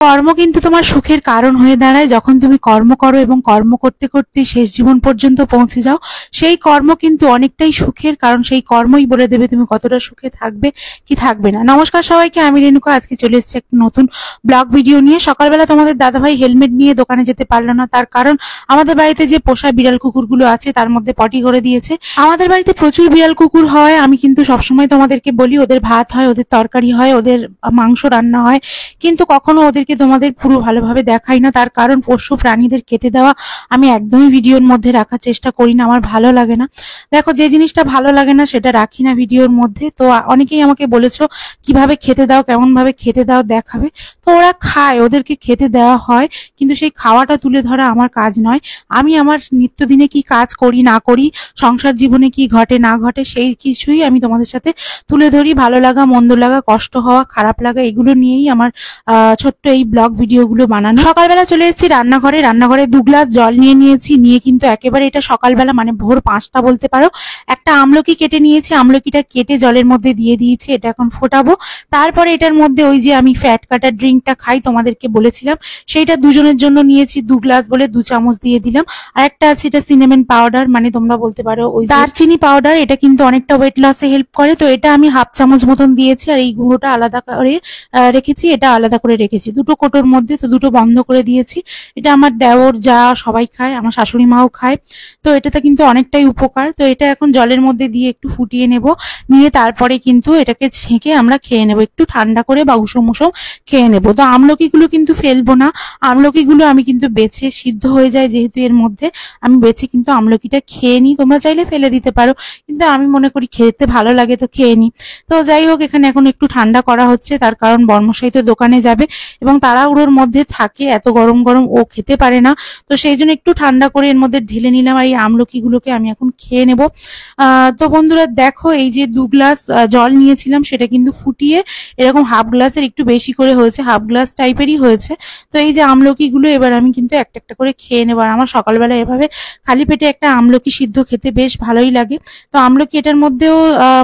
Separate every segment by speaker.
Speaker 1: কর্ম কিন্তু তোমার সুখের কারণ হয়ে দাঁড়ায়। যখন তুমি কর্ম করো এবং কর্ম করতে করতে শেষ জীবন পর্যন্ত পৌঁছে যাও, সেই কর্ম কিন্তু অনেকটাই সুখের, কারণ সেই কর্মই বলে দেবে তুমি কতটা সুখে থাকবে কি থাকবে না। নমস্কার সবাইকে, আমি রেণুকা। আজকে চলে এসেছি একটা নতুন ব্লগ ভিডিও নিয়ে। সকালবেলা তোমাদের দাদাভাই হেলমেট নিয়ে দোকানে যেতে পারলো না, তার কারণ আমাদের বাড়িতে যে পোষা বিড়াল কুকুরগুলো আছে তার মধ্যে পটি করে দিয়েছে। আমাদের বাড়িতে প্রচুর বিড়াল কুকুর হয়, আমি কিন্তু সবসময় তোমাদেরকে বলি ওদের ভাত হয়, ওদের তরকারি হয়, ওদের মাংস রান্না হয়, কিন্তু কখনো ওদেরকে তোমাদের পুরো ভালোভাবে দেখাই না। তার কারণ পশু প্রাণীদের খেতে দেওয়া আমি একদমই ভিডিওর মধ্যে রাখার চেষ্টা করি না, আমার ভালো লাগে না। দেখো, যে জিনিসটা ভালো লাগে না সেটা রাখি না ভিডিওর মধ্যে। তো অনেকেই আমাকে বলেছো কিভাবে খেতে দাও, কেমন ভাবে খেতে দাও দেখাবে। তো ওরা খায়, ওদেরকে খেতে দেওয়া হয়, কিন্তু সেই খাওয়াটা তুলে ধরা আমার কাজ নয়। আমি আমার নিত্যদিনে কি কাজ করি না করি, সংসার জীবনে কি ঘটে না ঘটে, সেই কিছুই আমি তোমাদের সাথে তুলে ধরি। ভালো লাগা, মন্দ লাগা, কষ্ট হওয়া, খারাপ লাগা, এগুলো নিয়েই আমার ছোট্ট এই ব্লগ ভিডিওগুলো বানানো। সকালবেলা চলে এসেছি রান্নাঘরে। 2 গ্লাস জল নিয়েছি, নিয়ে কিন্তু একেবারে এটা সকালবেলা মানে ভোর 5টা বলতে পারো। একটা আমলকি কেটে নিয়েছি, আমলকিটা কেটে জলের মধ্যে দিয়ে দিয়েছি, এটা এখন ফোটাবো। তারপরে এটার মধ্যে ওই যে আমি ফ্যাট কাটার ড্রিঙ্কটা খাই, তোমাদেরকে বলেছিলাম, সেইটা দুজনের জন্য নিয়েছি। 2 গ্লাস বলে 2 চামচ দিয়ে দিলাম। আর একটা আছে এটা সিনেমেন পাউডার, মানে তোমরা বলতে পারো ওই দারচিনি পাউডার, এটা কিন্তু অনেকটা ওয়েট লসে হেল্প করে। তো এটা আমি হাফ চামচ মতন দিয়েছি, আর এই গুঁড়োটা আলাদা করে রেখেছি, এটা আলাদা করে রেখেছি দুটো কোটোর মধ্যে। তো দুটো বন্ধ করে দিয়েছি। এটা আমার দেওর যা সবাই খায়, আমার শাশুড়ি মাও খায়, তো এটাতে কিন্তু অনেকটাই উপকার। তো এটা এখন জলের মধ্যে দিয়ে একটু ফুটিয়ে নেব, নিয়ে তারপরে কিন্তু এটাকে ছেঁকে আমরা খেয়ে নেব, একটু ঠান্ডা করে বা উষুম উষুম খেয়ে নেব। তো আমলকিগুলো কিন্তু ফেলবো না, আমলকিগুলো আমি কিন্তু বেছে, সিদ্ধ হয়ে যায় যেহেতু এর মধ্যে, আমি বেছে কিন্তু আমলকিটা খেয়ে নিই। তোমরা চাইলে ফেলে দিতে পারো, কিন্তু আমি মনে করি খেতে ভালো লাগে তো খেয়ে নিই। তো যাই হোক, এখানে এখন একটু ঠান্ডা করা হচ্ছে, তার কারণ বর্মশাই তো দোকানে যাবে এবং তাড়াহুড়োর মধ্যে থাকে, এত গরম গরম ও খেতে পারে না। তো সেই জন্য একটু ঠান্ডা করে এর মধ্যে ঢেলে নিলাম, আর এই আমলকিগুলোকে আমি এখন খেয়ে নেব। তো বন্ধুরা দেখো, এই যে 2 গ্লাস জল নিয়েছিলাম সেটা কিন্তু ফুটিয়ে এরকম হাফ গ্লাসের একটু বেশি করে হয়েছে, হাফ গ্লাস টাইপেরই হয়েছে। তো এই যে আমলকিগুলো এবার আমি কিন্তু একটা একটা করে খেয়ে নেব। আর আমার সকালবেলা এভাবে খালি পেটে একটা আমলকি সিদ্ধ খেতে বেশ ভালোই লাগে। তো আমলকি এটার মধ্যেও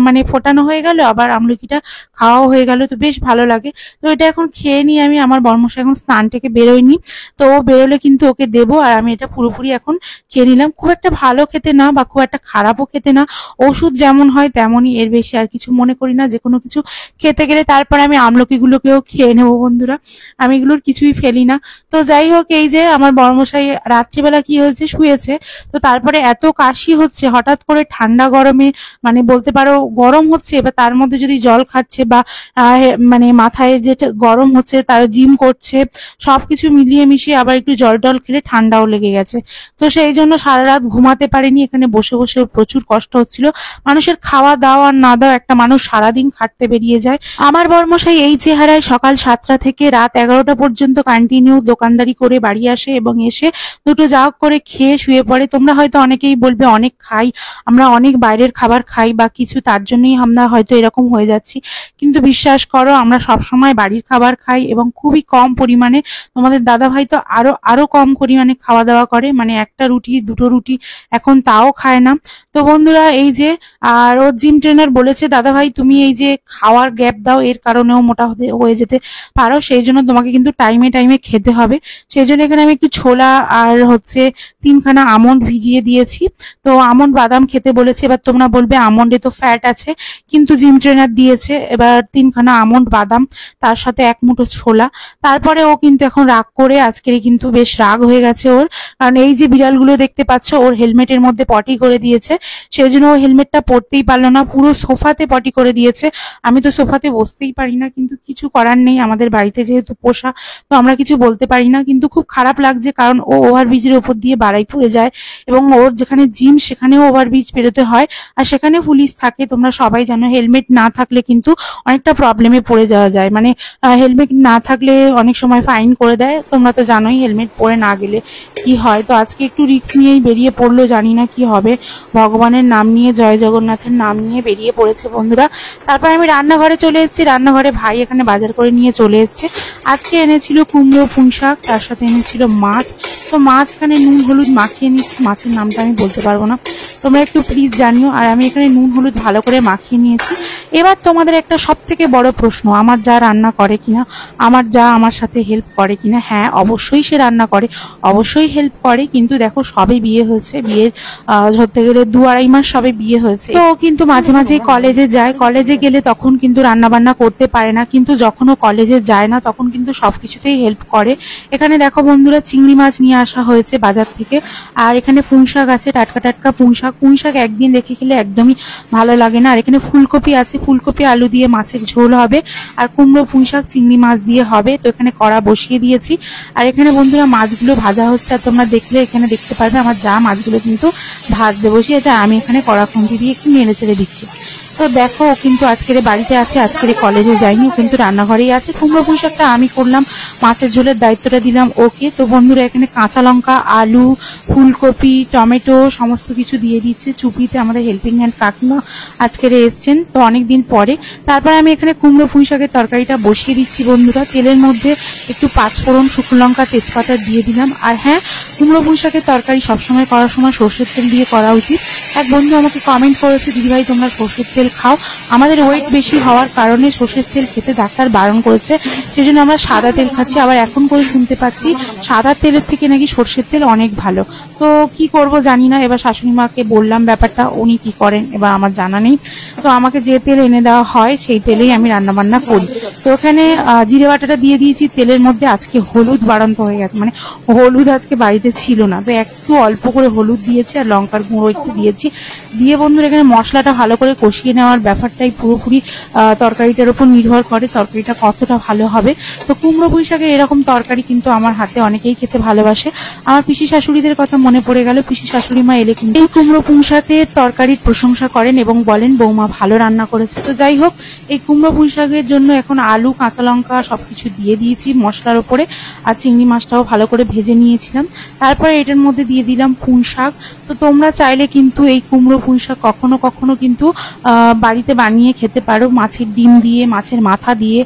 Speaker 1: মানে ফোটানো হয়ে গেল, আবার আমলকিটা খাওয়াও হয়ে গেল, তো বেশ ভালো লাগে। তো এটা এখন খেয়ে নিয়ে আমি, আমার বর্মশাই এখন স্নান থেকে বেরোয়নি, তো ও বেরোলে কিন্তু ওকে দেবো। আর আমি এটা পুরোপুরি এখন খেয়ে নিলাম। খুব একটা ভালো খেতে না বা খুব একটা খারাপও খেতে না, ওষুধ যেমন হয় তেমনই, এর বেশি আর কিছু মনে করি না যে কোনো কিছু খেতে গেলে। তারপরে আমি আমলকিগুলোকেও খেয়ে নেবো বন্ধুরা, আমি এগুলোর কিছুই ফেলি না। তো যাই হোক, এই যে আমার বর্মশাই রাত্রিবেলা কি হয়েছে, শুয়েছে, তো তারপরে এত কাশি হচ্ছে হঠাৎ করে ঠান্ডা গরমে, মানে বলতে পারো গরম হচ্ছে, এবার তার মধ্যে যদি জল খাচ্ছে বা মানে মাথায় যেটা গরম হচ্ছে, তার জিম করছে, সবকিছু মিলিয়ে মিশিয়ে আবার একটু জল টল খেলে ঠান্ডাও লেগে গেছে। তো সেই জন্য সারা রাত ঘুমাতে পারেনি, এখানে বসে বসে প্রচুর কষ্ট হচ্ছিল। মানুষের খাওয়া দাওয়া আর না দাওয়া, একটা মানুষ সারাদিন খাটতে বেরিয়ে যায়। আমার বর্মশাই এই চেহারায় সকাল 7টা থেকে রাত 11টা পর্যন্ত কন্টিনিউ দোকানদারি করে বাড়ি আসে এবং এসে দুটো যা করে খেয়ে শুয়ে পড়ে। তোমরা হয়তো অনেকেই বলবে অনেক খাই আমরা, অনেক বাইরের খাবার খাই বা কিছু, তার জন্যই আমরা হয়তো এরকম হয়ে যাচ্ছি, কিন্তু বিশ্বাস করো আমরা সবসময় বাড়ির খাবার খাই এবং খুবই কম পরিমাণে। তোমাদের দাদাভাই তো আরো কম পরিমাণে খাওয়া দাওয়া করে, মানে একটা রুটি দুটো রুটি এখন তাও খায় না। তো বন্ধুরা এই যে, আর ও জিম ট্রেনার বলেছে দাদাভাই তুমি এই যে খাওয়ার গ্যাপ দাও, এর কারণেও মোটা হয়ে যেতে পারো, সেই জন্য তোমাকে কিন্তু টাইমে টাইমে খেতে হবে। সেই জন্য এখানে আমি একটু ছোলা আর হচ্ছে 3খানা আমন্ড ভিজিয়ে দিয়েছি। তো আমন্ড বাদাম খেতে বলেছে, এবার তোমরা বলবে আমন্ডে তো ফ্যাট আছে, কিন্তু জিম ট্রেনার দিয়েছে। এবার 3খানা আমন্ড বাদাম, তার সাথে 1 মুঠো ছোলা। তারপরে ও কিন্তু এখন রাগ করে, আজকেরই কিন্তু বেশ রাগ হয়ে গেছে ওর, কারণ এই যে বিড়ালগুলো দেখতে পাচ্ছ ওর হেলমেটের মধ্যে পটি করে দিয়েছে, সেই জন্য ও হেলমেটটা পরতেই পারলো না, পুরো সোফাতে পটি করে দিয়েছে। আমি তো সোফাতে বসতেই পারি না, কিন্তু কিছু করার নেই, আমাদের বাড়িতে যেহেতু পোষা তো আমরা কিছু বলতে পারি না। কিন্তু খুব খারাপ লাগছে, কারণ ও ওভারব্রিজের উপর দিয়ে বাড়াইপুরে যায় এবং ওর যেখানে জিম সেখানেও ওভারব্রিজ পেরোতে হয়, আর সেখানে পুলিশ থাকে। তোমরা সবাই জানো হেলমেট না থাকলে কিন্তু অনেকটা প্রবলেমে পড়ে যাওয়া যায়, মানে হেলমেট না থাকলে অনেক সময় ফাইন করে দেয়, তোমরা তো জানোই হেলমেট পরে না গেলে কি হয়। তো আজকে একটু রিস্ক নিয়েই বেরিয়ে পড়লো, জানি না কি হবে, ভগবানের নাম নিয়ে, জয় জগন্নাথের নাম নিয়ে বেরিয়ে পড়েছে বন্ধুরা। তারপর আমি রান্নাঘরে চলে এসেছি, রান্নাঘরে ভাই এখানে বাজার করে নিয়ে চলে এসছে। আজকে এনেছিল কুমড়ো পুঁই শাক, তার সাথে এনেছিল মাছ। তো মাছ এখানে নুন হলুদ মাখিয়ে নিচ্ছি, মাছের নামটা আমি বলতে পারবো না, তোমরা একটু প্লিজ জানিও। আর আমি এখানে নুন হলুদ ভালো করে মাখিয়ে নিয়েছি, এবার তোমাদের একটা সব থেকে বড় প্রশ্ন, আমার যা রান্না করে কিনা, আমার যা আমার সাথে হেল্প করে কিনা। হ্যাঁ, অবশ্যই সে রান্না করে, অবশ্যই হেল্প করে, কিন্তু দেখো সবে বিয়ে হয়েছে, বিয়ের ধরতে গেলে 2-2.5 মাস সবে বিয়ে হয়েছে, তো কিন্তু মাঝে মাঝে কলেজে যায়, কলেজে গেলে তখন কিন্তু রান্না বান্না করতে পারে না, কিন্তু যখন ও কলেজে যায় না তখন কিন্তু সবকিছুতেই হেল্প করে। এখানে দেখো বন্ধুরা, চিংড়ি মাছ নিয়ে আসা হয়েছে বাজার থেকে, আর এখানে পুঁই শাক আছে, টাটকা টাটকা পুঁই শাক। পুঁই শাক একদিন রেখে খেলে একদমই ভালো লাগে না। আর এখানে ফুলকপি আছে, ফুলকপি আলু দিয়ে মাছের ঝোল হবে, আর কুমড়ো পুঁই শাক চিংড়ি মাছ দিয়ে হবে। তো এখানে কড়া বসিয়ে দিয়েছি, আর এখানে বন্ধুরা মাছগুলো ভাজা হচ্ছে, আর তোমরা দেখলে এখানে দেখতে পারবে আমার যা মাছগুলো কিন্তু ভাজতে বসিয়েছে, আমি এখানে কড়া খুন্তি দিয়ে একটু নেড়ে ছেড়ে দিচ্ছি। তো দেখো, ও কিন্তু আজকের বাড়িতে আছে, আজকের কলেজে যায়নি, ও কিন্তু রান্নাঘরেই আছে। কুমড়ো পুঁই শাকটা আমি করলাম, মাছের ঝোলের দায়িত্বটা দিলাম ওকে। তো বন্ধুরা এখানে কাঁচা লঙ্কা, আলু, ফুলকপি, টমেটো সমস্ত কিছু দিয়ে দিচ্ছে চুপিতে। আমাদের হেল্পিং হ্যান্ড কাকিমা আজকের এসছেন তো অনেক দিন পরে। তারপর আমি এখানে কুমড়ো পুঁই শাকের তরকারিটা বসিয়ে দিচ্ছি বন্ধুরা। তেলের মধ্যে একটু পাঁচফোড়ন, শুকনো লঙ্কা, তেজপাতা দিয়ে দিলাম। আর হ্যাঁ, কুমড়ো পুঁই শাকের তরকারি সবসময় করার সময় সর্ষের তেল দিয়ে করা উচিত। এক বন্ধু আমাকে কমেন্ট করেছে, দিদিভাই তোমরা সর্ষের তেল খাও। আমাদের ওয়েট বেশি হওয়ার কারণে সর্ষের তেল খেতে ডাক্তার বারণ করেছে, সেজন্য আমরা সাদা তেল খাচ্ছি। আবার এখন করে শুনতে পাচ্ছি সাদা তেলের থেকে নাকি সর্ষের তেল অনেক ভালো। তো কি করব জানি না, এবার শাশুড়ি মাকে বললাম ব্যাপারটা, উনি কি করেন এবার আমার জানা নেই। তো আমাকে যে তেল এনে দেওয়া হয় সেই তেলেই আমি রান্না বান্না করি। তো ওখানে জিরে বাটাটা দিয়ে দিয়েছি তেলের মধ্যে। আজকে হলুদ বাড়ন্ত হয়ে গেছে, মানে হলুদ আজকে বাড়িতে ছিল না, তো একটু অল্প করে হলুদ দিয়েছি, আর লঙ্কার গুঁড়ো একটু দিয়েছি। দিয়ে বন্ধুরা এখানে মশলাটা ভালো করে কষিয়ে নেওয়ার ব্যাপারটাই পুরোপুরি তরকারিটার উপর নির্ভর করে, তরকারিটা কতটা ভালো হবে। তো কুমড়ো পুঁই শাকের এরকম তরকারি কিন্তু আমার হাতে অনেকেই খেতে ভালোবাসে। আমার পিসি শাশুড়িদের কথা মনে পড়ে গেল, পিসি শাশুড়ি মা এলে কিন্তু এই কুমড়ো পুঁই শাকের তরকারির প্রশংসা করেন এবং বলেন বৌমা ভালো রান্না করেছে। তো যাই হোক, এই কুমড়ো পুঁই শাকের জন্য এখন আলু, কাঁচা লঙ্কা সবকিছু দিয়ে দিয়েছি মশলার উপরে, আর চিংড়ি মাছটাও ভালো করে ভেজে নিয়েছিলাম। তারপরে এটার মধ্যে দিয়ে দিলাম পুঁই শাক। তো তোমরা চাইলে কিন্তু এই কুমড়ো পুঁই শাক কখনো কখনো কিন্তু বাড়িতে বানিয়ে খেতে পারো, মাছের ডিম দিয়ে, মাছের মাথা দিয়ে,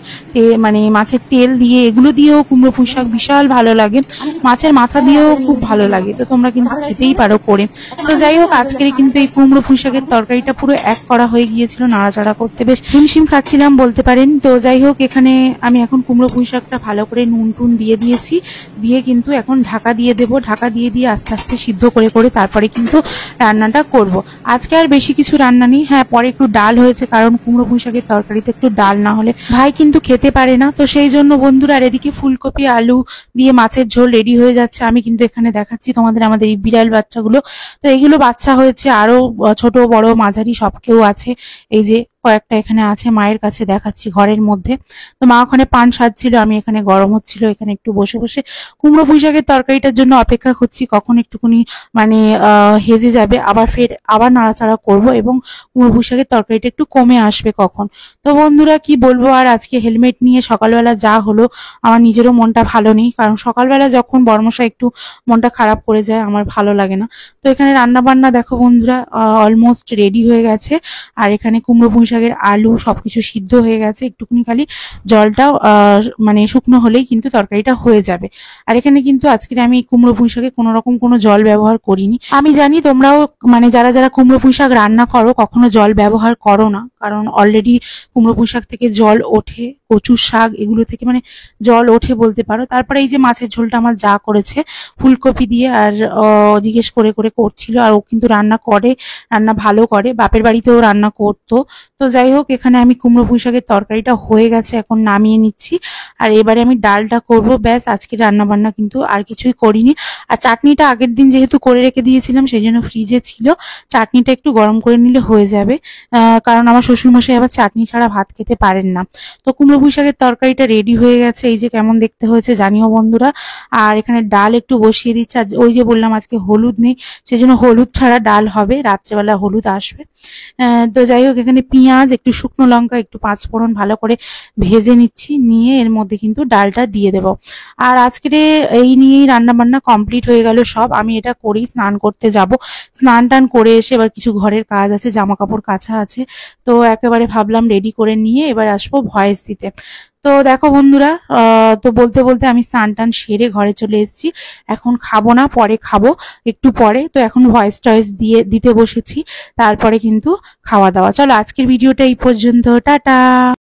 Speaker 1: মানে মাছের তেল দিয়ে, এগুলো দিয়েও কুমড়ো পুঁই শাক বিশাল ভালো লাগে, মাছের মাথা দিয়েও খুব ভালো লাগে। তো তোমরা কিন্তু খেতেই পারো করে। তো যাই হোক, আজকের কিন্তু এই কুমড়ো পুঁই শাকের তরকারিটা পুরো এক করা হয়ে গিয়েছিল, নাড়াচাড়া করতে বেশ হিমশিম খাচ্ছিলাম বলতে পারেন। তো যাই হোক, এখানে আমি এখন কুমড়ো পুঁই শাকটা ভালো করে নুন টুন দিয়ে দিয়েছি, দিয়ে কিন্তু এখন ঢাকা দিয়ে দেবো। ঢাকা দিয়ে দিয়ে আস্তে আস্তে সিদ্ধ করে করে তারপরে কিন্তু রান্নাটা করব। আজকে আর বেশি কিছু রান্না নেই। হ্যাঁ, পরে একটু ডাল হয়েছে, কারণ কুমড়ো পুঁই শাকের তরকারিতে একটু ডাল না হলে ভাই কিন্তু খেতে পারে না। তো সেই জন্য বন্ধুরা, আর এদিকে ফুলকপি আলু দিয়ে মাছের ঝোল রেডি হয়ে যাচ্ছে। আমি কিন্তু এখানে দেখাচ্ছি তোমাদের আমাদের এই বিড়াল বাচ্চাগুলো। তো এইগুলো বাচ্চা হয়েছে, আরো ছোট বড় মাঝারি সব কেউ আছে। এই যে কয়েকটা এখানে আছে, মায়ের কাছে দেখাচ্ছি ঘরের মধ্যে। তো মা ওখানে পান সাজছিল, আমি এখানে গরম হচ্ছিল, এখানে একটু বসে বসে কুমড়ো পুঁই শাকের তরকারিটার জন্য অপেক্ষা করছি, কখন একটুখানি মানে হেজে যাবে, আবার নাড়াচাড়া করব এবং কুমড়ো পুঁই শাকের তরকারিটা একটু কমে আসবে কখন। তো বন্ধুরা কি বলবো আর, আজকে হেলমেট নিয়ে সকালবেলা যা হলো, আমার নিজেরও মনটা ভালো নেই, কারণ সকালবেলা যখন বর্মশাই একটু মনটা খারাপ করে যায় আমার ভালো লাগে না। তো এখানে রান্না বান্না দেখো বন্ধুরা অলমোস্ট রেডি হয়ে গেছে, আর এখানে কুমড়ো পুঁই শাকের আলু সবকিছু সিদ্ধ হয়ে গেছে, একটুখানি খালি জলটা মানে শুকনো হলেই কিন্তু তরকারিটা হয়ে যাবে। আর এখানে কিন্তু আজকে আমি কুমড়ো পুঁই শাকে কোনো রকম কোনো জল ব্যবহার করিনি। আমি জানি তোমরাও মানে যারা যারা কুমড়ো পুঁই শাক রান্না করো কখনো জল ব্যবহার করো না, কারণ অলরেডি কুমড়ো পুঁই শাক থেকে জল ওঠে, কচুর শাক এগুলো থেকে মানে জল ওঠে বলতে পারো। তারপরে এই যে মাছের ঝোলটা আমার যা করেছে ফুলকপি দিয়ে, আর জিজ্ঞেস করে করে করছিল, আর ও কিন্তু রান্না করে, রান্না ভালো করে, বাপের বাড়িতেও রান্না করতো। তো যাই হোক, এখানে আমি কুমড়ো পুঁই শাকের তরকারিটা হয়ে গেছে, এখন নামিয়ে নিচ্ছি। আর এবারে আমি ডালটা করব, ব্যাস। আজকে রান্না বান্না কিন্তু আর কিছুই করিনি। আর চাটনিটা আগের দিন যেহেতু করে রেখে দিয়েছিলাম সেই জন্য ফ্রিজে ছিল, চাটনিটা একটু গরম করে নিলে হয়ে যাবে, কারণ আমার শ্বশুরমশাই আবার চাটনি ছাড়া ভাত খেতে পারেন না। তো কুমড়ো পুঁই শাকের তরকারিটা রেডি হয়ে গেছে, এই যে কেমন দেখতে হয়েছে জানিও বন্ধুরা। আর এখানে ডাল একটু বসিয়ে দিচ্ছে, আর ওই যে বললাম আজকে হলুদ নেই, সেজন্য হলুদ ছাড়া ডাল হবে, রাত্রেবেলা হলুদ আসবে। তো যাই হোক, এখানে পেঁয়াজ, একটু শুকনো লঙ্কা, একটু পাঁচফোড়ন ভালো করে ভেজে নিচ্ছি, নিয়ে এর মধ্যে কিন্তু ডালটা দিয়ে দেব। আর আজকে এই নিয়েই রান্না বান্না কমপ্লিট হয়ে গেল সব। আমি এটা করেই স্নান করতে যাব, স্নান টান করে এসে এবার কিছু ঘরের কাজ আছে, জামা কাপড় কাচা আছে, তো একেবারে ভাবলাম রেডি করে নিয়ে এবার আসবো ভয়েস দিতে। দিতে। তো দেখো বন্ধুরা, তো বলতে বলতে আমি স্নান টান সেরে ঘরে চলে এসেছি। এখন খাবো না, পরে খাবো একটু পরে। তো এখন ভয়েস টয়েস দিতে বসেছি, তারপরে কিন্তু খাওয়া দাওয়া। চলো আজকের ভিডিওটা এই পর্যন্ত, টাটা।